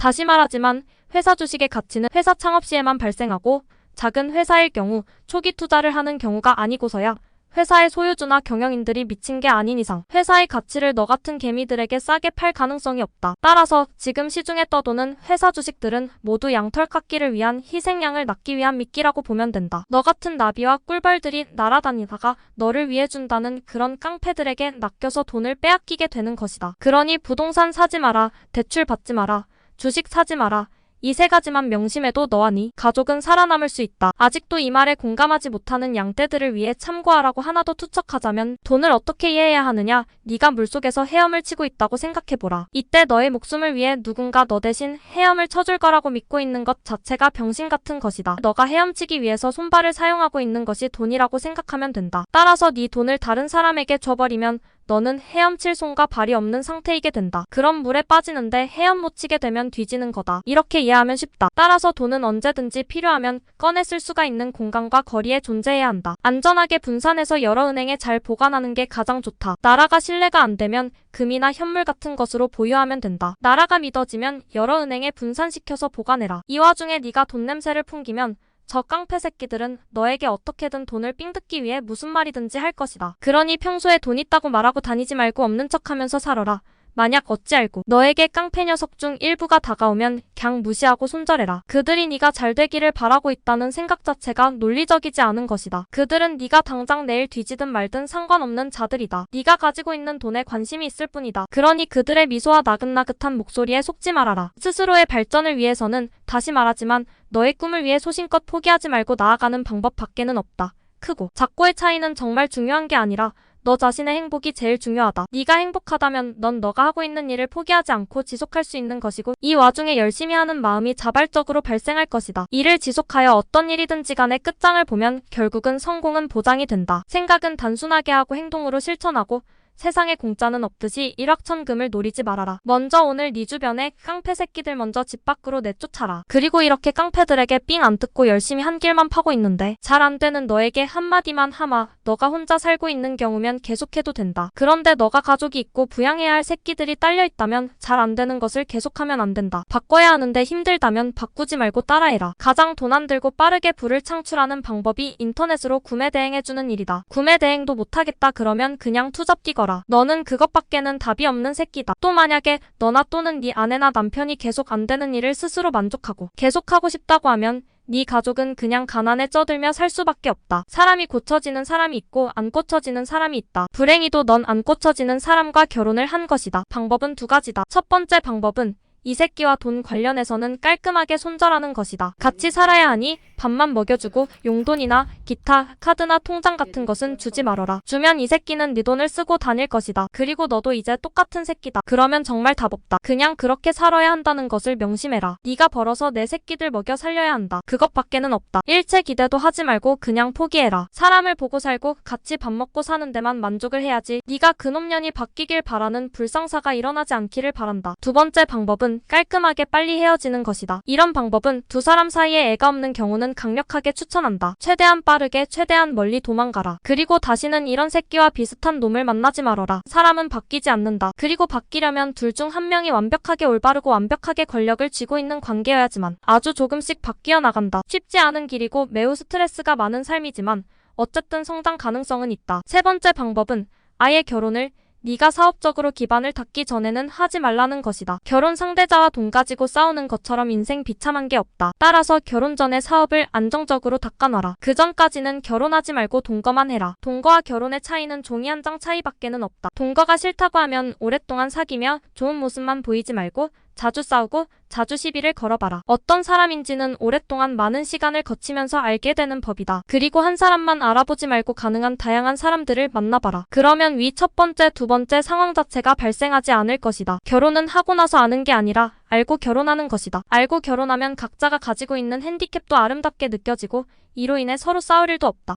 다시 말하지만 회사 주식의 가치는 회사 창업 시에만 발생하고 작은 회사일 경우 초기 투자를 하는 경우가 아니고서야 회사의 소유주나 경영인들이 미친 게 아닌 이상 회사의 가치를 너 같은 개미들에게 싸게 팔 가능성이 없다. 따라서 지금 시중에 떠도는 회사 주식들은 모두 양털 깎기를 위한 희생양을 낳기 위한 미끼라고 보면 된다. 너 같은 나비와 꿀벌들이 날아다니다가 너를 위해 준다는 그런 깡패들에게 낚여서 돈을 빼앗기게 되는 것이다. 그러니 부동산 사지 마라, 대출 받지 마라, 주식 사지 마라. 이 세 가지만 명심해도 너와 네 가족은 살아남을 수 있다. 아직도 이 말에 공감하지 못하는 양떼들을 위해 참고하라고 하나 더 투척하자면 돈을 어떻게 이해해야 하느냐? 네가 물속에서 헤엄을 치고 있다고 생각해보라. 이때 너의 목숨을 위해 누군가 너 대신 헤엄을 쳐줄 거라고 믿고 있는 것 자체가 병신 같은 것이다. 너가 헤엄치기 위해서 손발을 사용하고 있는 것이 돈이라고 생각하면 된다. 따라서 네 돈을 다른 사람에게 줘버리면 너는 헤엄칠 손과 발이 없는 상태이게 된다. 그럼 물에 빠지는데 헤엄 못 치게 되면 뒤지는 거다. 이렇게 이해하면 쉽다. 따라서 돈은 언제든지 필요하면 꺼내 쓸 수가 있는 공간과 거리에 존재해야 한다. 안전하게 분산해서 여러 은행에 잘 보관하는 게 가장 좋다. 나라가 신뢰가 안 되면 금이나 현물 같은 것으로 보유하면 된다. 나라가 믿어지면 여러 은행에 분산시켜서 보관해라. 이 와중에 네가 돈 냄새를 풍기면 저 깡패 새끼들은 너에게 어떻게든 돈을 삥뜯기 위해 무슨 말이든지 할 것이다. 그러니 평소에 돈 있다고 말하고 다니지 말고 없는 척하면서 살아라. 만약 어찌 알고 너에게 깡패 녀석 중 일부가 다가오면 그냥 무시하고 손절해라. 그들이 네가 잘 되기를 바라고 있다는 생각 자체가 논리적이지 않은 것이다. 그들은 네가 당장 내일 뒤지든 말든 상관없는 자들이다. 네가 가지고 있는 돈에 관심이 있을 뿐이다. 그러니 그들의 미소와 나긋나긋한 목소리에 속지 말아라. 스스로의 발전을 위해서는 다시 말하지만 너의 꿈을 위해 소신껏 포기하지 말고 나아가는 방법 밖에는 없다. 크고 작고의 차이는 정말 중요한 게 아니라 너 자신의 행복이 제일 중요하다. 네가 행복하다면 넌 너가 하고 있는 일을 포기하지 않고 지속할 수 있는 것이고 이 와중에 열심히 하는 마음이 자발적으로 발생할 것이다. 이를 지속하여 어떤 일이든지 간에 끝장을 보면 결국은 성공은 보장이 된다. 생각은 단순하게 하고 행동으로 실천하고 세상에 공짜는 없듯이 일확천금을 노리지 말아라. 먼저 오늘 네 주변에 깡패 새끼들 먼저 집 밖으로 내쫓아라. 그리고 이렇게 깡패들에게 삥 안 뜯고 열심히 한 길만 파고 있는데 잘 안 되는 너에게 한마디만 하마. 너가 혼자 살고 있는 경우면 계속해도 된다. 그런데 너가 가족이 있고 부양해야 할 새끼들이 딸려 있다면 잘 안 되는 것을 계속하면 안 된다. 바꿔야 하는데 힘들다면 바꾸지 말고 따라해라. 가장 돈 안 들고 빠르게 부를 창출하는 방법이 인터넷으로 구매 대행해주는 일이다. 구매 대행도 못하겠다 그러면 그냥 투잡 뛰거라. 너는 그것밖에는 답이 없는 새끼다. 또 만약에 너나 또는 네 아내나 남편이 계속 안 되는 일을 스스로 만족하고 계속하고 싶다고 하면 네 가족은 그냥 가난에 쪄들며 살 수밖에 없다. 사람이 고쳐지는 사람이 있고 안 고쳐지는 사람이 있다. 불행히도 넌 안 고쳐지는 사람과 결혼을 한 것이다. 방법은 두 가지다. 첫 번째 방법은 이 새끼와 돈 관련해서는 깔끔하게 손절하는 것이다. 같이 살아야 하니 밥만 먹여주고 용돈이나 기타, 카드나 통장 같은 것은 주지 말아라. 주면 이 새끼는 네 돈을 쓰고 다닐 것이다. 그리고 너도 이제 똑같은 새끼다. 그러면 정말 답 없다. 그냥 그렇게 살아야 한다는 것을 명심해라. 네가 벌어서 내 새끼들 먹여 살려야 한다. 그것밖에는 없다. 일체 기대도 하지 말고 그냥 포기해라. 사람을 보고 살고 같이 밥 먹고 사는 데만 만족을 해야지 네가 그놈년이 바뀌길 바라는 불상사가 일어나지 않기를 바란다. 두 번째 방법은 깔끔하게 빨리 헤어지는 것이다. 이런 방법은 두 사람 사이에 애가 없는 경우는 강력하게 추천한다. 최대한 빠르게 최대한 멀리 도망가라. 그리고 다시는 이런 새끼와 비슷한 놈을 만나지 말아라. 사람은 바뀌지 않는다. 그리고 바뀌려면 둘 중 한 명이 완벽하게 올바르고 완벽하게 권력을 쥐고 있는 관계여야지만 아주 조금씩 바뀌어 나간다. 쉽지 않은 길이고 매우 스트레스가 많은 삶이지만 어쨌든 성장 가능성은 있다. 세 번째 방법은 아예 결혼을 네가 사업적으로 기반을 닦기 전에는 하지 말라는 것이다. 결혼 상대자와 돈 가지고 싸우는 것처럼 인생 비참한 게 없다. 따라서 결혼 전에 사업을 안정적으로 닦아놔라. 그 전까지는 결혼하지 말고 동거만 해라. 동거와 결혼의 차이는 종이 한 장 차이밖에는 없다. 동거가 싫다고 하면 오랫동안 사귀며 좋은 모습만 보이지 말고 자주 싸우고 자주 시비를 걸어봐라. 어떤 사람인지는 오랫동안 많은 시간을 거치면서 알게 되는 법이다. 그리고 한 사람만 알아보지 말고 가능한 다양한 사람들을 만나봐라. 그러면 위 첫 번째, 두 번째 상황 자체가 발생하지 않을 것이다. 결혼은 하고 나서 아는 게 아니라 알고 결혼하는 것이다. 알고 결혼하면 각자가 가지고 있는 핸디캡도 아름답게 느껴지고 이로 인해 서로 싸울 일도 없다.